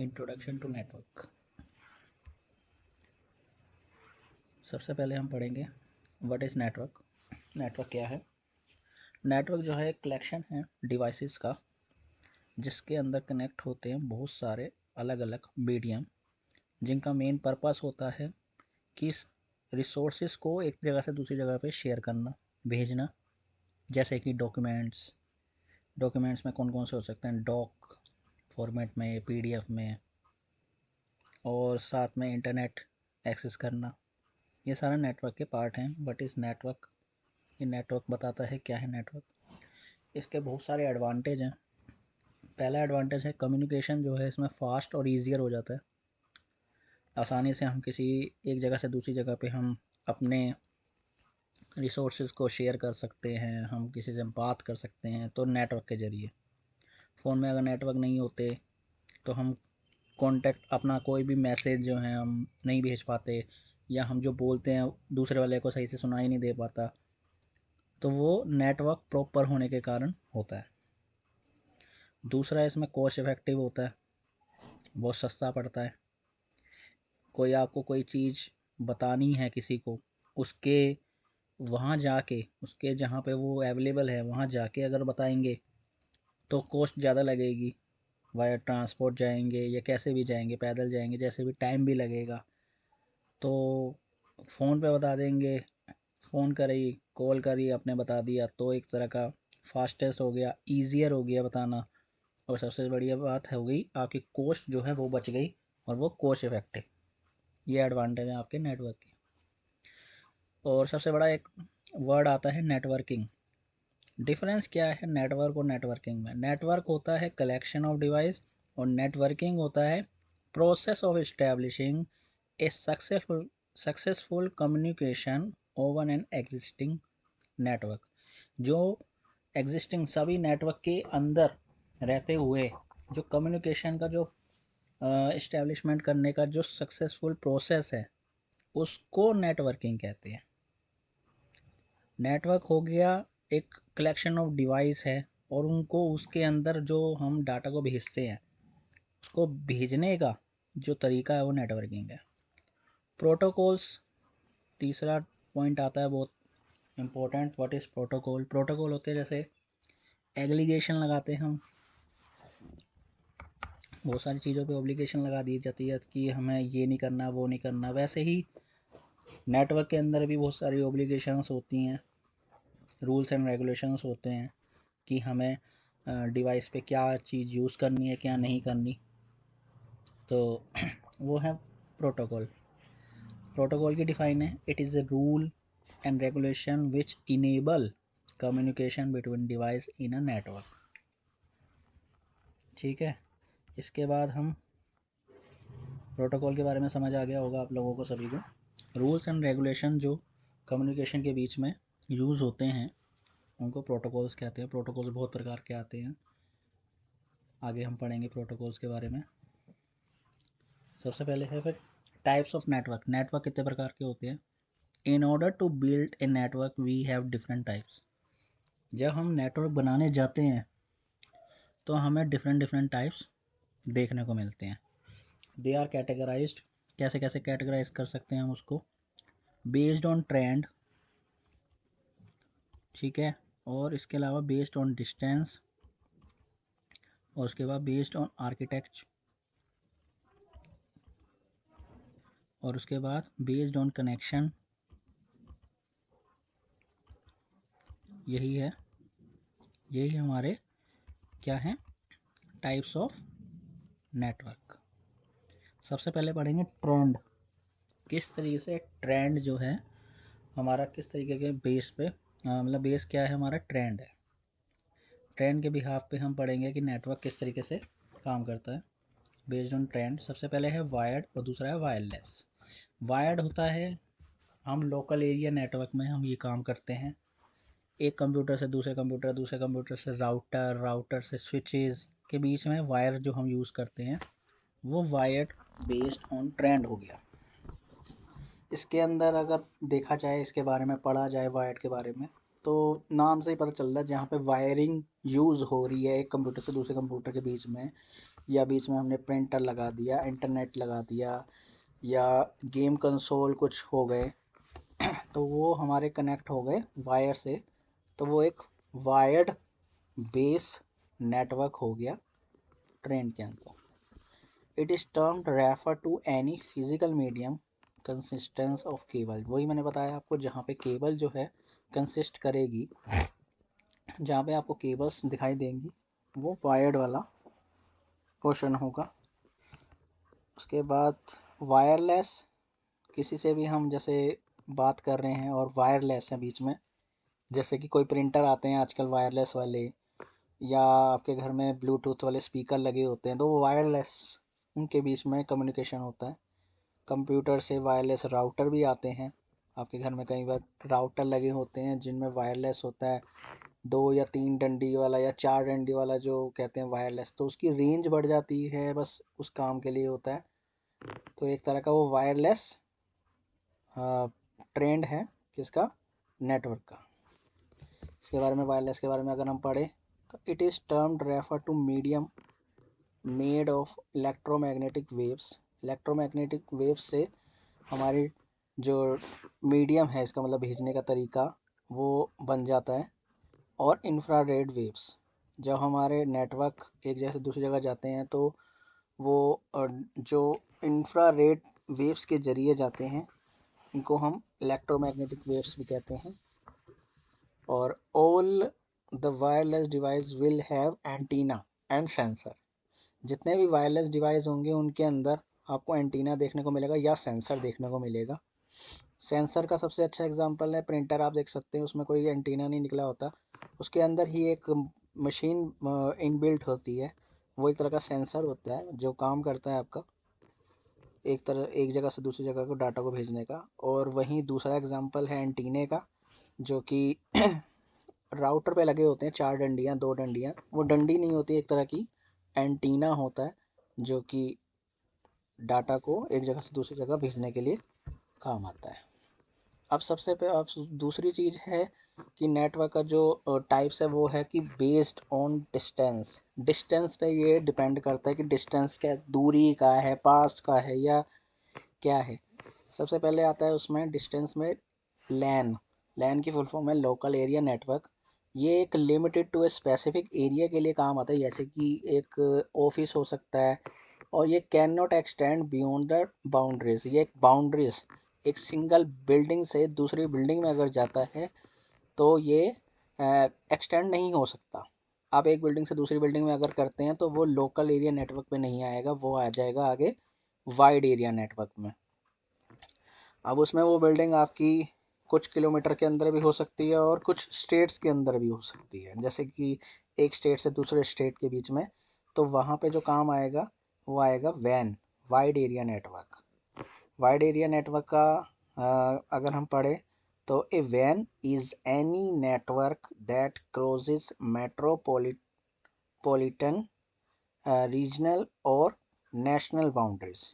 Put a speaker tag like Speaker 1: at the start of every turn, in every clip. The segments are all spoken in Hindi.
Speaker 1: Introduction to network. सबसे पहले हम पढ़ेंगे व्हाट इज़ नेटवर्क। नेटवर्क क्या है? नेटवर्क जो है एक कलेक्शन है डिवाइसेस का जिसके अंदर कनेक्ट होते हैं बहुत सारे अलग अलग मीडियम, जिनका मेन पर्पस होता है कि रिसोर्सेज को एक जगह से दूसरी जगह पे शेयर करना, भेजना। जैसे कि डॉक्यूमेंट्स में कौन कौन से हो सकते हैं, डॉक फॉर्मेट में, पीडीएफ में, और साथ में इंटरनेट एक्सेस करना। ये सारा नेटवर्क के पार्ट हैं। What is network? ये नेटवर्क बताता है क्या है नेटवर्क। इसके बहुत सारे एडवांटेज हैं। पहला एडवांटेज है कम्युनिकेशन जो है इसमें फास्ट और ईजियर हो जाता है। आसानी से हम किसी एक जगह से दूसरी जगह पे हम अपने रिसोर्सेज को शेयर कर सकते हैं, हम किसी से बात कर सकते हैं तो नेटवर्क के ज़रिए। फ़ोन में अगर नेटवर्क नहीं होते तो हम कॉन्टैक्ट अपना कोई भी मैसेज जो है हम नहीं भेज पाते, या हम जो बोलते हैं दूसरे वाले को सही से सुनाई नहीं दे पाता। तो वो नेटवर्क प्रॉपर होने के कारण होता है। दूसरा, इसमें कॉस्ट इफ़ेक्टिव होता है, बहुत सस्ता पड़ता है। कोई आपको कोई चीज़ बतानी है किसी को, उसके वहाँ जाके, उसके जहाँ पे वो अवेलेबल है वहाँ जाके अगर बताएंगे तो कॉस्ट ज़्यादा लगेगी। वाया ट्रांसपोर्ट जाएंगे या कैसे भी जाएंगे, पैदल जाएंगे, जैसे भी टाइम भी लगेगा। तो फ़ोन पे बता देंगे, फ़ोन करी, कॉल करी, आपने बता दिया, तो एक तरह का फास्टेस्ट हो गया, ईजियर हो गया बताना। और सबसे बढ़िया बात हो गई आपकी कॉस्ट जो है वो बच गई, और वो कॉस्ट इफेक्टिव। ये एडवांटेज है आपके नेटवर्क की। और सबसे बड़ा एक वर्ड आता है नेटवर्किंग। डिफरेंस क्या है नेटवर्क और नेटवर्किंग में? नेटवर्क होता है कलेक्शन ऑफ डिवाइस, और नेटवर्किंग होता है process of establishing A successful communication over an existing network. जो एग्जिस्टिंग सभी नेटवर्क के अंदर रहते हुए जो कम्युनिकेशन का जो इस्टेब्लिशमेंट करने का जो सक्सेसफुल प्रोसेस है उसको नेटवर्किंग कहते हैं। नेटवर्क हो गया एक कलेक्शन ऑफ डिवाइस है, और उनको उसके अंदर जो हम डाटा को भेजते हैं उसको भेजने का जो तरीका है वो नेटवर्किंग है। प्रोटोकॉल्स तीसरा पॉइंट आता है, बहुत important. What is protocol? Protocol होते हैं जैसे एग्रीगेशन लगाते हैं हम, बहुत सारी चीज़ों पे ऑब्लिगेशन लगा दी जाती है कि हमें ये नहीं करना, वो नहीं करना। वैसे ही नेटवर्क के अंदर भी बहुत सारी ऑब्लिगेशंस होती हैं, रूल्स एंड रेगुलेशंस होते हैं कि हमें डिवाइस पे क्या चीज़ यूज़ करनी है, क्या नहीं करनी। तो वो है प्रोटोकॉल। प्रोटोकॉल की डिफाइन है, it is a rule and regulation which enable communication between device in a network. ठीक है, इसके बाद हम प्रोटोकॉल के बारे में समझ आ गया होगा आप लोगों को सभी को। रूल्स एंड रेगुलेशन जो कम्युनिकेशन के बीच में यूज़ होते हैं उनको प्रोटोकॉल्स कहते हैं। प्रोटोकॉल्स बहुत प्रकार के आते हैं, आगे हम पढ़ेंगे प्रोटोकॉल्स के बारे में। सबसे पहले है फिर टाइप्स ऑफ नेटवर्क। नेटवर्क कितने प्रकार के होते हैं? In order to build a network we have different types. जब हम नेटवर्क बनाने जाते हैं तो हमें डिफरेंट डिफरेंट टाइप्स देखने को मिलते हैं। They are categorised. कैसे कैसे कैटेगराइज कर सकते हैं हम उसको? बेस्ड ऑन ट्रेंड, ठीक है, और इसके अलावा बेस्ड ऑन डिस्टेंस, और उसके बाद बेस्ड ऑन आर्किटेक्चर, और उसके बाद बेस्ड ऑन कनेक्शन। यही हमारे क्या हैं टाइप्स ऑफ नेटवर्क। सबसे पहले पढ़ेंगे ट्रेंड। किस तरीके से ट्रेंड जो है हमारा, किस तरीके के बेस पे, मतलब बेस क्या है हमारा, ट्रेंड है। ट्रेंड के बिहाफ पे हम पढ़ेंगे कि नेटवर्क किस तरीके से काम करता है बेस्ड ऑन ट्रेंड। सबसे पहले है वायर्ड और दूसरा है वायरलेस। वायर्ड होता है हम लोकल एरिया नेटवर्क में हम ये काम करते हैं, एक कंप्यूटर से दूसरे कंप्यूटर, दूसरे कंप्यूटर से राउटर, राउटर से स्विचेस के बीच में वायर जो हम यूज़ करते हैं वो वायर्ड बेस्ड ऑन ट्रेंड हो गया। इसके अंदर अगर देखा जाए, इसके बारे में पढ़ा जाए वायर्ड के बारे में, तो नाम से ही पता चल रहा है जहाँ पे वायरिंग यूज़ हो रही है एक कंप्यूटर से दूसरे कंप्यूटर के बीच में, या बीच में हमने प्रिंटर लगा दिया, इंटरनेट लगा दिया, या गेम कंसोल कुछ हो गए, तो वो हमारे कनेक्ट हो गए वायर से, तो वो एक वायर्ड बेस नेटवर्क हो गया ट्रेन के अंदर। It is termed refer to any physical medium consistence of cable. वही मैंने बताया आपको, जहाँ पे केबल जो है कंसिस्ट करेगी, जहाँ पे आपको केबल्स दिखाई देंगी, वो वायर्ड वाला पोर्शन होगा। उसके बाद वायरलेस, किसी से भी हम जैसे बात कर रहे हैं और वायरलेस है बीच में, जैसे कि कोई प्रिंटर आते हैं आजकल वायरलेस वाले, या आपके घर में ब्लूटूथ वाले स्पीकर लगे होते हैं, तो वो वायरलेस, उनके बीच में कम्युनिकेशन होता है। कंप्यूटर से वायरलेस राउटर भी आते हैं, आपके घर में कई बार राउटर लगे होते हैं जिनमें वायरलेस होता है, 2 या 3 डंडी वाला या 4 डंडी वाला जो कहते हैं वायरलेस, तो उसकी रेंज बढ़ जाती है, बस उस काम के लिए होता है। तो एक तरह का वो वायरलेस ट्रेंड है किसका, नेटवर्क का। इसके बारे में, वायरलेस के बारे में अगर हम पढ़ें, तो it is termed refer to medium made of electromagnetic waves. Electromagnetic waves से हमारी जो मीडियम है, इसका मतलब भेजने का तरीका, वो बन जाता है। और इंफ्रारेड वेव्स, जब हमारे नेटवर्क एक जगह से दूसरी जगह जाते हैं, तो वो जो इंफ्रारेड वेव्स के ज़रिए जाते हैं, इनको हम इलेक्ट्रोमैग्नेटिक वेव्स भी कहते हैं। और all the wireless device will have antenna and sensor. जितने भी वायरलेस डिवाइस होंगे उनके अंदर आपको एंटीना देखने को मिलेगा या सेंसर देखने को मिलेगा। सेंसर का सबसे अच्छा एग्जांपल है प्रिंटर, आप देख सकते हैं उसमें कोई एंटीना नहीं निकला होता, उसके अंदर ही एक मशीन इनबिल्ट होती है, वो एक तरह का सेंसर होता है जो काम करता है आपका एक जगह से दूसरी जगह को डाटा को भेजने का। और वहीं दूसरा एग्जांपल है एंटीने का, जो कि राउटर पे लगे होते हैं, 4 डंडियाँ 2 डंडियाँ, वो डंडी नहीं होती, एक तरह की एंटीना होता है जो कि डाटा को एक जगह से दूसरी जगह भेजने के लिए काम आता है। अब दूसरी चीज़ है कि नेटवर्क का जो टाइप्स है वो है कि बेस्ड ऑन डिस्टेंस। डिस्टेंस पे ये डिपेंड करता है कि डिस्टेंस क्या, दूरी का है, पास का है, या क्या है। सबसे पहले आता है उसमें डिस्टेंस में लैन। लैन की फुल फॉर्म है लोकल एरिया नेटवर्क। ये एक limited to a specific area के लिए काम आता है, जैसे कि एक ऑफिस हो सकता है, और ये can not extend beyond the boundaries. ये एक बाउंड्रीज, एक सिंगल बिल्डिंग से दूसरी बिल्डिंग में अगर जाता है तो ये एक्सटेंड नहीं हो सकता। आप एक बिल्डिंग से दूसरी बिल्डिंग में अगर करते हैं तो वो लोकल एरिया नेटवर्क पे नहीं आएगा, वो आ जाएगा आगे वाइड एरिया नेटवर्क में। अब उसमें वो बिल्डिंग आपकी कुछ किलोमीटर के अंदर भी हो सकती है और कुछ स्टेट्स के अंदर भी हो सकती है, जैसे कि एक स्टेट से दूसरे स्टेट के बीच में, तो वहाँ पे जो काम आएगा वो आएगा वैन, wide area network. Wide area network का अगर हम पढ़ें, तो ए वैन is any network that crosses metropolitan regional और नेशनल बाउंड्रीज।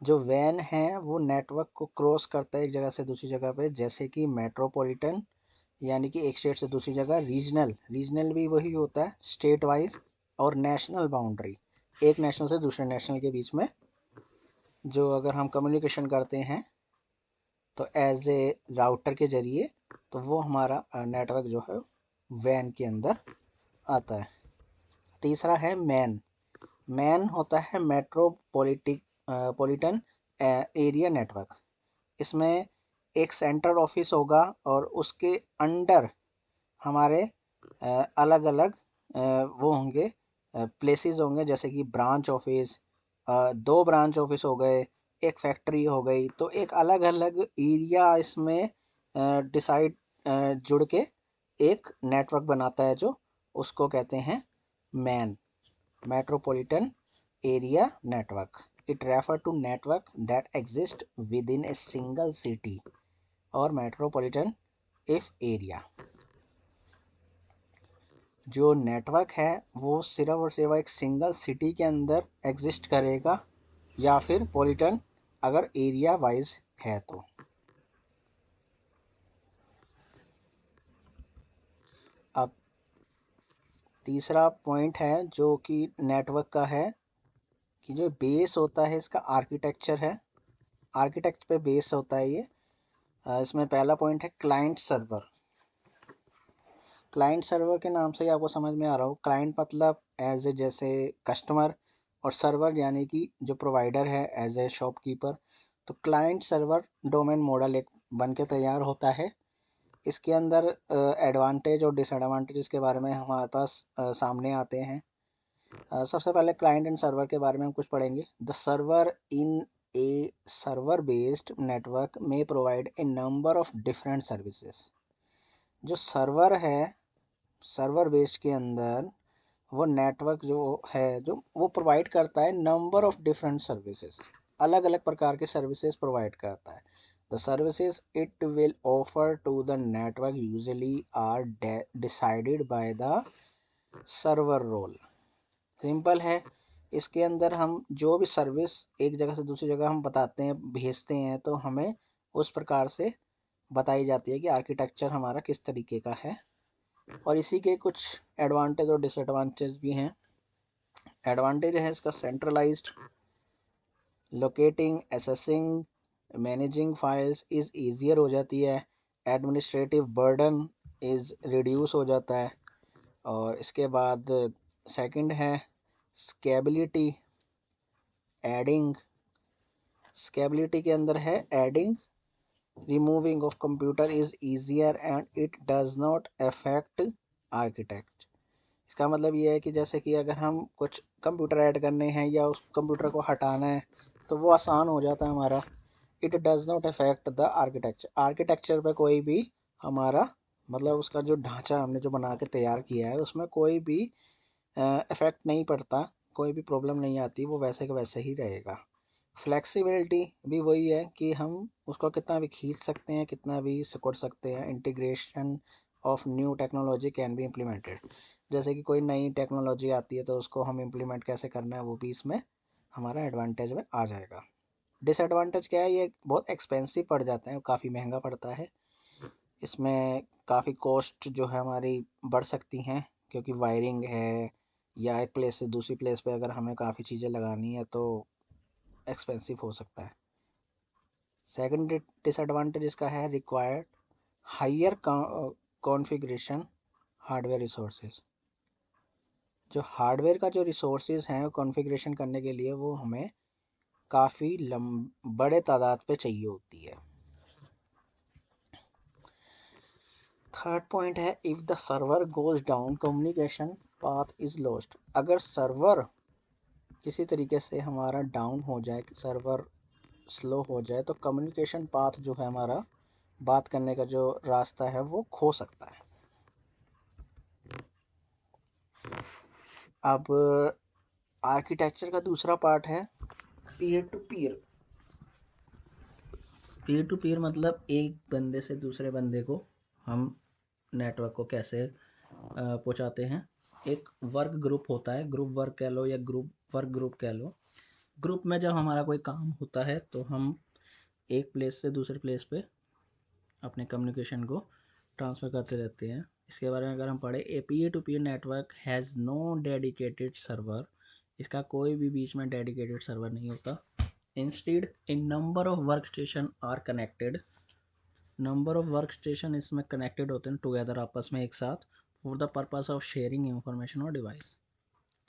Speaker 1: जो वैन है वो नेटवर्क को क्रॉस करता है एक जगह से दूसरी जगह पे, जैसे कि मेट्रोपॉलिटन यानी कि एक स्टेट से दूसरी जगह, रीजनल, रीजनल भी वही होता है स्टेट वाइज, और नेशनल बाउंड्री, एक नेशनल से दूसरे नेशनल के बीच में जो अगर हम कम्युनिकेशन करते हैं तो एज ए राउटर के ज़रिए, तो वो हमारा नेटवर्क जो है वैन के अंदर आता है। तीसरा है मैन। मैन होता है मेट्रोपॉलिटन एरिया नेटवर्क। इसमें एक सेंट्रल ऑफिस होगा और उसके अंडर हमारे अलग अलग वो होंगे, प्लेसेस होंगे, जैसे कि ब्रांच ऑफिस, 2 ब्रांच ऑफिस हो गए, एक फैक्ट्री हो गई, तो एक अलग अलग एरिया इसमें डिसाइड जुड़ के एक नेटवर्क बनाता है, जो उसको कहते हैं MAN, metropolitan area network. It refer to network that exist within a single city और मेट्रोपॉलिटन इफ एरिया। जो नेटवर्क है वो सिर्फ और सिर्फ एक सिंगल सिटी के अंदर एग्जिस्ट करेगा, या फिर पॉलिटन अगर एरिया वाइज है तो। अब तीसरा पॉइंट है जो कि नेटवर्क का है, कि जो बेस होता है इसका आर्किटेक्चर है, आर्किटेक्ट पे बेस होता है ये। इसमें पहला पॉइंट है क्लाइंट सर्वर। क्लाइंट सर्वर के नाम से ही आपको समझ में आ रहा हो, क्लाइंट मतलब एज ए जैसे कस्टमर, और सर्वर यानी कि जो प्रोवाइडर है एज ए शॉपकीपर। तो क्लाइंट सर्वर डोमेन मॉडल एक बन के तैयार होता है। इसके अंदर एडवांटेज और डिसएडवांटेज के बारे में हमारे पास सामने आते हैं। सबसे पहले क्लाइंट एंड सर्वर के बारे में हम कुछ पढ़ेंगे। The server in a server based network में provide a number of different services. जो सर्वर है, सर्वर बेस के अंदर वो नेटवर्क जो है जो वो प्रोवाइड करता है नंबर ऑफ डिफरेंट सर्विसेज, अलग अलग प्रकार के सर्विसेज प्रोवाइड करता है। The services it will offer to the network usually are decided by the server role. Simple है, इसके अंदर हम जो भी सर्विस एक जगह से दूसरी जगह हम बताते हैं, भेजते हैं, तो हमें उस प्रकार से बताई जाती है कि आर्किटेक्चर हमारा किस तरीके का है। और इसी के कुछ एडवांटेज और डिसएडवांटेज भी हैं। एडवांटेज है इसका centralised, locating, assessing, managing files is easier हो जाती है। एडमिनिस्ट्रेटिव बर्डन इज़ रिड्यूस हो जाता है। और इसके बाद सेकंड है स्केबिलिटी, एडिंग। स्केबिलिटी के अंदर है adding, removing of computer is easier and it does not affect architect. इसका मतलब ये है कि जैसे कि अगर हम कुछ कंप्यूटर ऐड करने हैं या उस कंप्यूटर को हटाना है तो वो आसान हो जाता है हमारा। It does not affect the architecture, architecture पे कोई भी हमारा मतलब उसका जो ढांचा हमने जो बना के तैयार किया है उसमें कोई भी इफ़ेक्ट नहीं पड़ता, कोई भी प्रॉब्लम नहीं आती, वो वैसे का वैसे ही रहेगा। फ्लेक्सिबिलिटी भी वही है कि हम उसको कितना भी खींच सकते हैं, कितना भी सिकुड़ सकते हैं। Integration of new technology can be implemented, जैसे कि कोई नई टेक्नोलॉजी आती है तो उसको हम इम्प्लीमेंट कैसे करना है वो भी इसमें हमारा एडवांटेज में आ जाएगा। डिसएडवांटेज क्या है, ये बहुत एक्सपेंसिव पड़ जाता है, काफ़ी महंगा पड़ता है। इसमें काफ़ी कॉस्ट जो है हमारी बढ़ सकती हैं, क्योंकि वायरिंग है या एक प्लेस से दूसरी प्लेस पे अगर हमें काफ़ी चीज़ें लगानी है तो एक्सपेंसिव हो सकता है। सेकंड डिसएडवांटेज इसका है required higher configuration hardware resources. जो हार्डवेयर का जो रिसोर्सेज हैं कॉन्फ़िगरेशन करने के लिए वो हमें काफ़ी बड़े तादाद पे चाहिए होती है। थर्ड पॉइंट है if the server goes down communication path is lost. अगर सर्वर किसी तरीके से हमारा डाउन हो जाए, सर्वर स्लो हो जाए, तो कम्युनिकेशन पाथ जो है हमारा बात करने का जो रास्ता है वो खो सकता है। अब आर्किटेक्चर का दूसरा पार्ट है peer to peer. Peer to peer मतलब एक बंदे से दूसरे बंदे को हम नेटवर्क को कैसे पहुंचाते हैं। एक वर्क ग्रुप होता है, ग्रुप वर्क कह लो या ग्रुप वर्क ग्रुप कह लो। ग्रुप में जब हमारा कोई काम होता है तो हम एक प्लेस से दूसरे प्लेस पे अपने कम्युनिकेशन को ट्रांसफ़र करते रहते हैं। इसके बारे में अगर हम पढ़ें, a peer to peer network has no dedicated server. इसका कोई भी बीच में डेडिकेटेड सर्वर नहीं होता। Instead a number of work station are connected. Number of workstation इसमें कनेक्टेड होते हैं टुगेदर आपस में एक साथ for the purpose of sharing information और डिवाइस,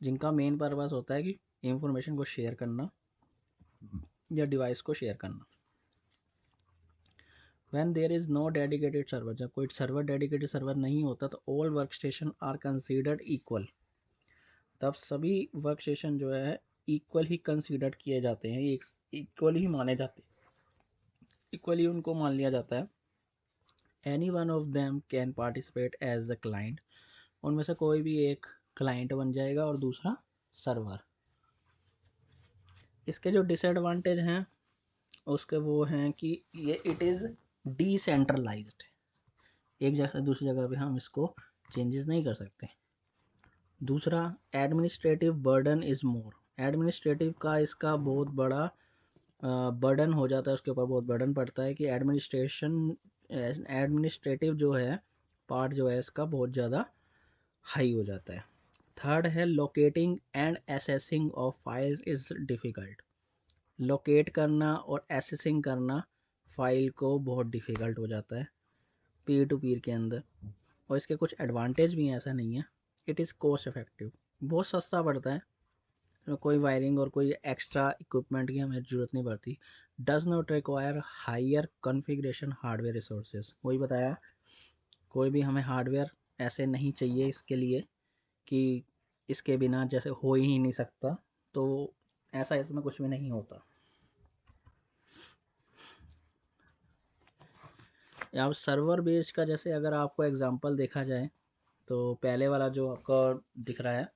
Speaker 1: जिनका मेन पर्पस होता है कि इंफॉर्मेशन को शेयर करना या डिवाइस को शेयर करना। When there is no dedicated server, जब कोई सर्वर डेडिकेटेड सर्वर नहीं होता तो all work station are considered equal. तब सभी वर्क स्टेशन जो है इक्वल ही कंसिडर किए जाते हैं, एक इक्वल ही माने जाते हैं, इक्वली उनको मान लिया जाता है। Any one of them can participate as the client. उनमें से कोई भी एक क्लाइंट बन जाएगा और दूसरा सर्वर। इसके जो डिसएडवांटेज हैं उसके वो हैं कि ये इट इज़ डिसेंट्रलाइज्ड, एक जगह से दूसरी जगह पे हम इसको चेंजेस नहीं कर सकते। दूसरा, administrative burden is more. Administrative का इसका बहुत बड़ा बर्डन हो जाता है, उसके ऊपर बहुत बर्डन पड़ता है कि एडमिनिस्ट्रेटिव जो है पार्ट जो है इसका बहुत ज़्यादा हाई हो जाता है। थर्ड है locating and assessing of files is difficult. Locate करना और एसेसिंग करना फाइल को बहुत डिफ़िकल्ट हो जाता है पीयर टू पीयर के अंदर। और इसके कुछ एडवांटेज भी हैं, ऐसा नहीं है। इट इज़ कॉस्ट इफेक्टिव, बहुत सस्ता पड़ता है, कोई वायरिंग और कोई एक्स्ट्रा इक्विपमेंट की हमें ज़रूरत नहीं पड़ती। Does not require higher configuration hardware resources, वही बताया, कोई भी हमें हार्डवेयर ऐसे नहीं चाहिए इसके लिए कि इसके बिना जैसे हो ही नहीं सकता, तो ऐसा इसमें कुछ भी नहीं होता। अब सर्वर बेस्ड का जैसे अगर आपको एग्जांपल देखा जाए तो पहले वाला जो आपको दिख रहा है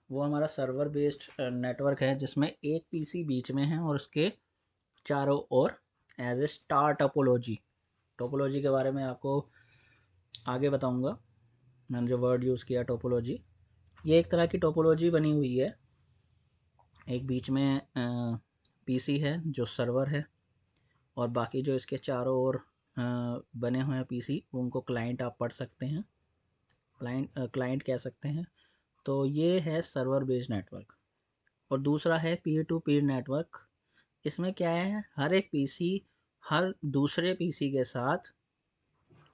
Speaker 1: वो हमारा सर्वर बेस्ड नेटवर्क है, जिसमें एक पीसी बीच में है और उसके चारों ओर as a star topology. Topology के बारे में आपको आगे बताऊंगा, मैंने जो वर्ड यूज़ किया टोपोलॉजी, ये एक तरह की टोपोलॉजी बनी हुई है। एक बीच में पीसी है जो सर्वर है, और बाकी जो इसके चारों ओर बने हुए हैं पीसी, उनको क्लाइंट आप पढ़ सकते हैं, क्लाइंट कह सकते हैं। तो ये है सर्वर बेस्ड नेटवर्क। और दूसरा है पीयर टू पीयर नेटवर्क। इसमें क्या है, हर एक पीसी हर दूसरे पीसी के साथ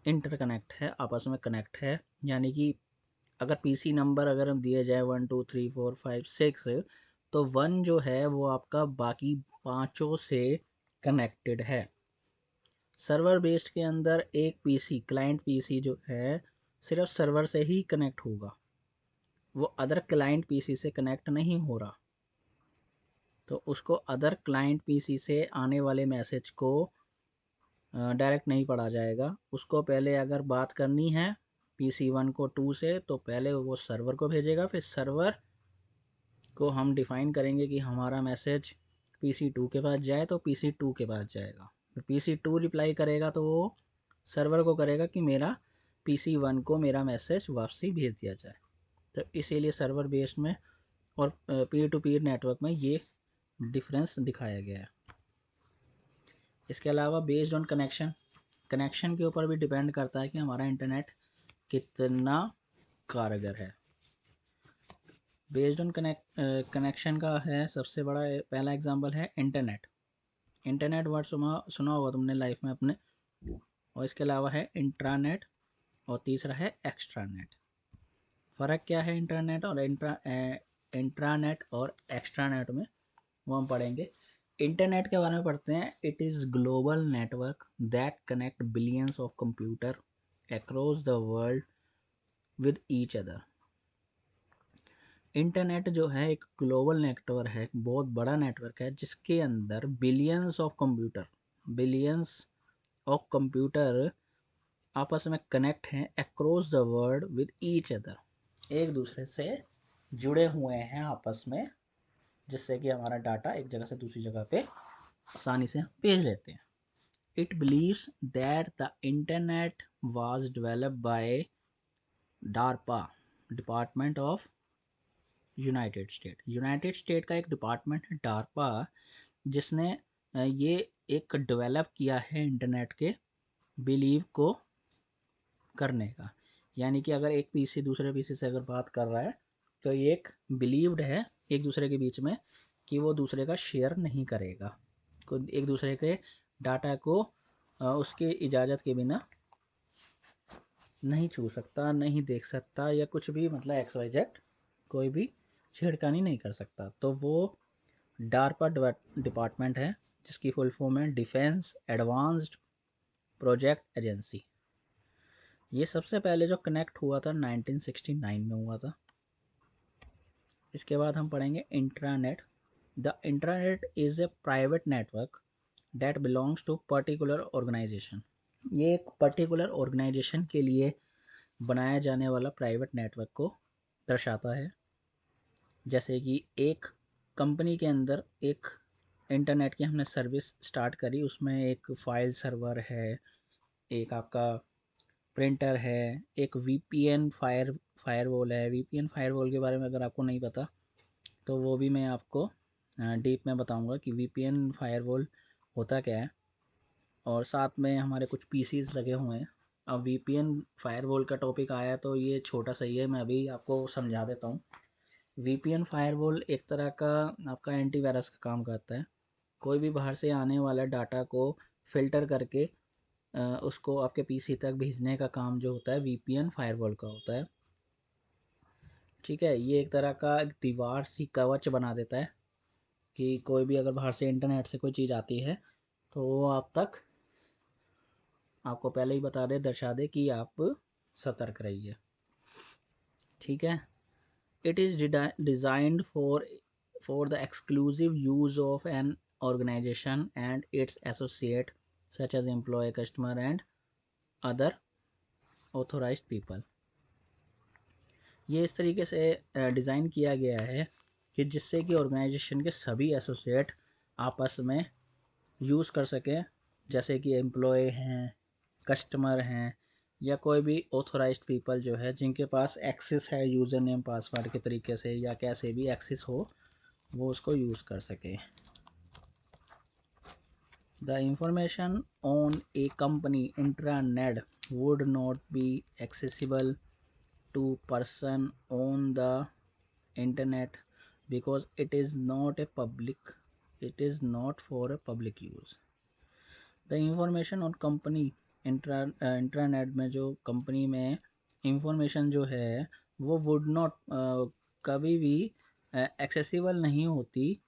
Speaker 1: इंटरकनेक्ट है, आपस में कनेक्ट है। यानी कि अगर पीसी नंबर अगर हम दिए जाए 1 2 3 4 5 6, तो 1 जो है वो आपका बाकी पाँचों से कनेक्टेड है। सर्वर बेस्ड के अंदर एक पीसी, क्लाइंट पीसी जो है, सिर्फ सर्वर से ही कनेक्ट होगा, वो अदर क्लाइंट पीसी से कनेक्ट नहीं हो रहा। तो उसको अदर क्लाइंट पीसी से आने वाले मैसेज को डायरेक्ट नहीं पढ़ा जाएगा। उसको पहले अगर बात करनी है पीसी 1 को 2 से, तो पहले वो सर्वर को भेजेगा, फिर सर्वर को हम डिफ़ाइन करेंगे कि हमारा मैसेज पीसी 2 के पास जाए तो पीसी 2 के पास जाएगा। तो पीसी 2 रिप्लाई करेगा तो वो सर्वर को करेगा कि मेरा पीसी 1 को मेरा मैसेज वापसी भेज दिया जाए। तो इसीलिए सर्वर बेस्ड में और पीयर टू पीयर नेटवर्क में ये डिफरेंस दिखाया गया है। इसके अलावा बेस्ड ऑन कनेक्शन, कनेक्शन के ऊपर भी डिपेंड करता है कि हमारा इंटरनेट कितना कारगर है। बेस्ड ऑन कनेक्शन का है सबसे बड़ा पहला एग्जांपल है इंटरनेट। इंटरनेट वर्ड सुना होगा तुमने लाइफ में अपने। और इसके अलावा है इंट्रानेट, और तीसरा है एक्स्ट्रानेट। फ़र्क क्या है इंटरनेट और इंट्रानेट और एक्स्ट्रानेट में, वो हम पढ़ेंगे। इंटरनेट के बारे में पढ़ते हैं। It is global network that connect billions of computer across the world with each other. Internet जो है एक ग्लोबल नेटवर्क है, बहुत बड़ा नेटवर्क है, जिसके अंदर बिलियंस ऑफ कंप्यूटर आपस में कनेक्ट हैं across the world with each other, एक दूसरे से जुड़े हुए हैं आपस में, जिससे कि हमारा डाटा एक जगह से दूसरी जगह पे आसानी से भेज लेते हैं। It believes that the internet was developed by DARPA, department of United state का एक डिपार्टमेंट है डार्पा, जिसने ये एक डेवलप किया है इंटरनेट के बिलीव को करने का। यानी कि अगर एक पीसी दूसरे पीसी से अगर बात कर रहा है, तो ये एक बिलीव्ड है एक दूसरे के बीच में कि वो दूसरे का शेयर नहीं करेगा, एक दूसरे के डाटा को उसके इजाज़त के बिना नहीं छू सकता, नहीं देख सकता, या कुछ भी मतलब एक्स वाई जेड कोई भी छेड़खानी नहीं कर सकता। तो वो डार्पा डिपार्टमेंट है, जिसकी फुल फॉर्म है डिफेंस एडवांस्ड प्रोजेक्ट एजेंसी। ये सबसे पहले जो कनेक्ट हुआ था 1969 में हुआ था। इसके बाद हम पढ़ेंगे intranet. The intranet is a private network that belongs to particular organisation. ये एक पर्टिकुलर ऑर्गेनाइजेशन के लिए बनाया जाने वाला प्राइवेट नेटवर्क को दर्शाता है। जैसे कि एक कंपनी के अंदर एक इंटरनेट की हमने सर्विस स्टार्ट करी, उसमें एक फाइल सर्वर है, एक आपका प्रिंटर है, एक वीपीएन फायरवॉल है। वीपीएन फायरवॉल के बारे में अगर आपको नहीं पता तो वो भी मैं आपको डीप में बताऊंगा कि वीपीएन फायरवॉल होता क्या है। और साथ में हमारे कुछ पीसीज लगे हुए हैं, अब VPN फायरवॉल का टॉपिक आया तो ये छोटा सही है, मैं अभी आपको समझा देता हूँ। VPN फायरवॉल एक तरह का आपका एंटीवायरस का काम करता है। कोई भी बाहर से आने वाला डाटा को फिल्टर करके उसको आपके PC तक भेजने का काम जो होता है VPN फायरवॉल का होता है। ठीक है, ये एक तरह का दीवार सी कवच बना देता है कि कोई भी अगर बाहर से इंटरनेट से कोई चीज़ आती है तो वो आप तक आपको पहले ही बता दे, दर्शा दे कि आप सतर्क रहिए। ठीक है, it is designed for the exclusive use of an organization and its associate such as employee, customer and other authorized people। ये इस तरीके से डिज़ाइन किया गया है कि जिससे कि ऑर्गेनाइजेशन के सभी एसोसिएट आपस में यूज़ कर सकें, जैसे कि एम्प्लॉय हैं, कस्टमर हैं, या कोई भी ऑथोराइज्ड पीपल जो है जिनके पास एक्सेस है यूज़र नेम पासवर्ड के तरीके से या कैसे भी एक्सेस हो, वो उसको यूज़ कर सके। The information on a company intranet would not be accessible to person on the internet because it is not for a public use। The information on company intranet में जो कंपनी में इंफॉर्मेशन जो है वो वुड नॉट कभी भी एक्सेसिबल नहीं होती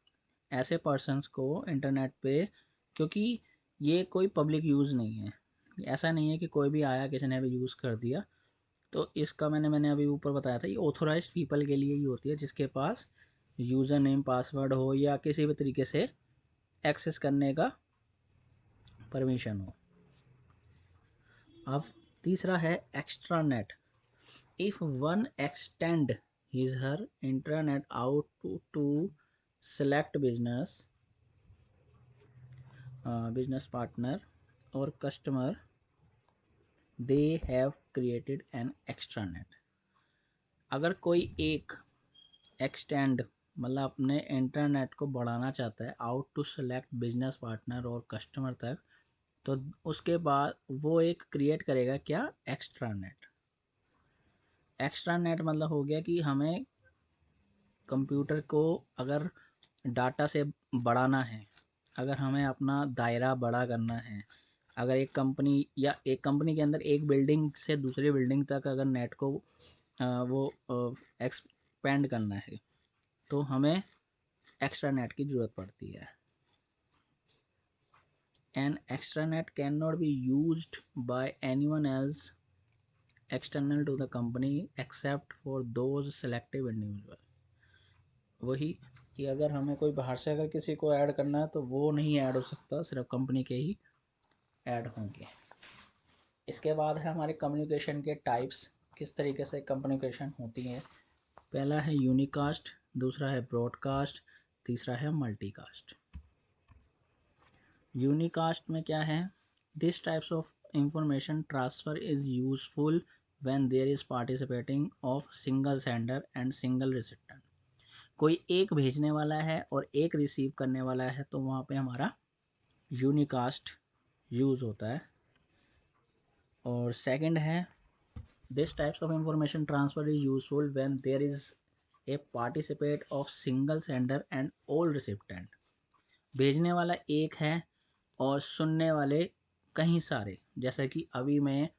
Speaker 1: ऐसे पर्सन्स को इंटरनेट पे, क्योंकि ये कोई पब्लिक यूज़ नहीं है। ऐसा नहीं है कि कोई भी आया किसी ने भी यूज़ कर दिया। तो इसका मैंने अभी ऊपर बताया था, ये ऑथोराइज्ड पीपल के लिए ही होती है जिसके पास यूज़र नेम पासवर्ड हो या किसी भी तरीके से एक्सेस करने का परमिशन हो। अब तीसरा है extranet. If one extend his her internet out to select business partner और customer, they have created an extranet. अगर कोई एक एक्सटेंड मतलब अपने इंटरनेट को बढ़ाना चाहता है out to select business partner और कस्टमर तक, तो उसके बाद वो एक क्रिएट करेगा क्या, एक्स्ट्रानेट। एक्स्ट्रानेट मतलब हो गया कि हमें कंप्यूटर को अगर डाटा से बढ़ाना है, अगर हमें अपना दायरा बड़ा करना है, अगर एक कंपनी या एक कंपनी के अंदर एक बिल्डिंग से दूसरी बिल्डिंग तक अगर नेट को वो एक्सपेंड करना है तो हमें एक्स्ट्रा नेट की ज़रूरत पड़ती है। An extranet can not be used by anyone else external to the company except for those selective individual. वही कि अगर हमें कोई बाहर से अगर किसी को ऐड करना है तो वो नहीं ऐड हो सकता, सिर्फ कंपनी के ही ऐड होंगे। इसके बाद है हमारे कम्युनिकेशन के टाइप्स, किस तरीके से कम्युनिकेशन होती है। पहला है यूनिकास्ट, दूसरा है ब्रॉडकास्ट, तीसरा है मल्टीकास्ट। यूनिकास्ट में क्या है, this types of information transfer is useful when there is participating of single sender and single recipient. कोई एक भेजने वाला है और एक रिसीव करने वाला है तो वहाँ पे हमारा यूनिकास्ट यूज़ होता है। और सेकंड है, this types of information transfer is useful when there is a participate of single sender and all recipient. भेजने वाला एक है और सुनने वाले कहीं सारे, जैसे कि अभी मैं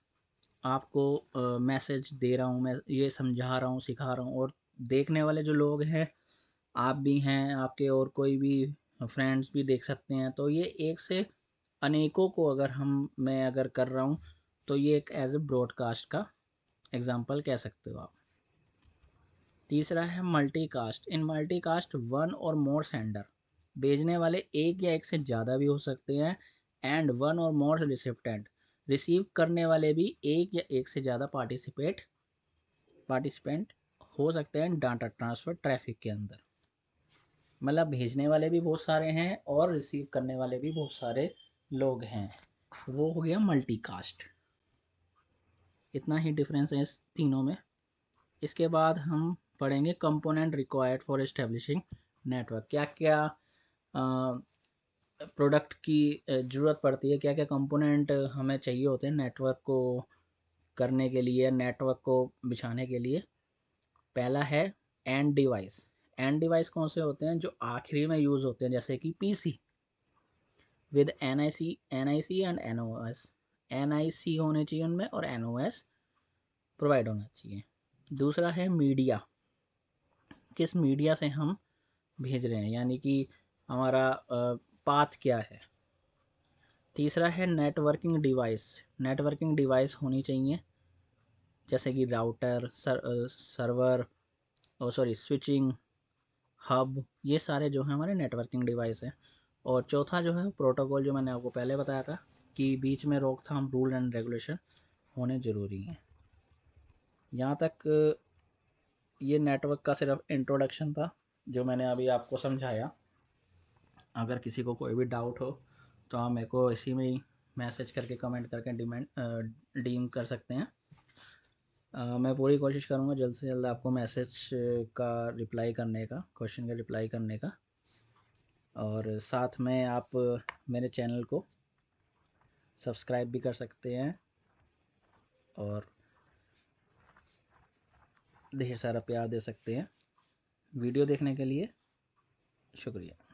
Speaker 1: आपको मैसेज दे रहा हूँ, मैं ये समझा रहा हूँ, सिखा रहा हूँ, और देखने वाले जो लोग हैं आप भी हैं, आपके और कोई भी फ्रेंड्स भी देख सकते हैं। तो ये एक से अनेकों को अगर मैं अगर कर रहा हूँ तो ये एक एज ए ब्रॉडकास्ट का एग्जांपल कह सकते हो आप। तीसरा है मल्टीकास्ट। इन मल्टीकास्ट वन और मोर सेंडर, भेजने वाले एक या एक से ज़्यादा भी हो सकते हैं, एंड वन और मोर रिसिप्टेंट, रिसीव करने वाले भी एक या एक से ज़्यादा पार्टिसिपेंट हो सकते हैं डाटा ट्रांसफ़र ट्रैफिक के अंदर। मतलब भेजने वाले भी बहुत सारे हैं और रिसीव करने वाले भी बहुत सारे लोग हैं, वो हो गया मल्टीकास्ट। इतना ही डिफरेंस है इस तीनों में। इसके बाद हम पढ़ेंगे component required for establishing network. क्या क्या प्रोडक्ट की ज़रूरत पड़ती है, क्या क्या कंपोनेंट हमें चाहिए होते हैं नेटवर्क को करने के लिए, नेटवर्क को बिछाने के लिए, पहला है एंड डिवाइस। एंड डिवाइस कौन से होते हैं? जो आखिरी में यूज़ होते हैं, जैसे कि PC with NIC and NOS. NIC होने चाहिए उनमें और एनओएस प्रोवाइड होना चाहिए। दूसरा है मीडिया, किस मीडिया से हम भेज रहे हैं, यानी कि हमारा पाथ क्या है। तीसरा है नेटवर्किंग डिवाइस। नेटवर्किंग डिवाइस होनी चाहिए जैसे कि राउटर, सर्वर, स्विचिंग, हब, ये सारे जो हैं हमारे नेटवर्किंग डिवाइस हैं। और चौथा जो है प्रोटोकॉल, जो मैंने आपको पहले बताया था कि बीच में रोकथाम, रूल एंड रेगुलेशन होने ज़रूरी हैं। यहाँ तक ये नेटवर्क का सिर्फ इंट्रोडक्शन था जो मैंने अभी आपको समझाया। अगर किसी को कोई भी डाउट हो तो आप मेरे को इसी में ही मैसेज करके, कमेंट करके डीम कर सकते हैं। मैं पूरी कोशिश करूँगा जल्द से जल्द आपको मैसेज का रिप्लाई करने का, क्वेश्चन का रिप्लाई करने का। और साथ में आप मेरे चैनल को सब्सक्राइब भी कर सकते हैं और ढेर सारा प्यार दे सकते हैं। वीडियो देखने के लिए शुक्रिया।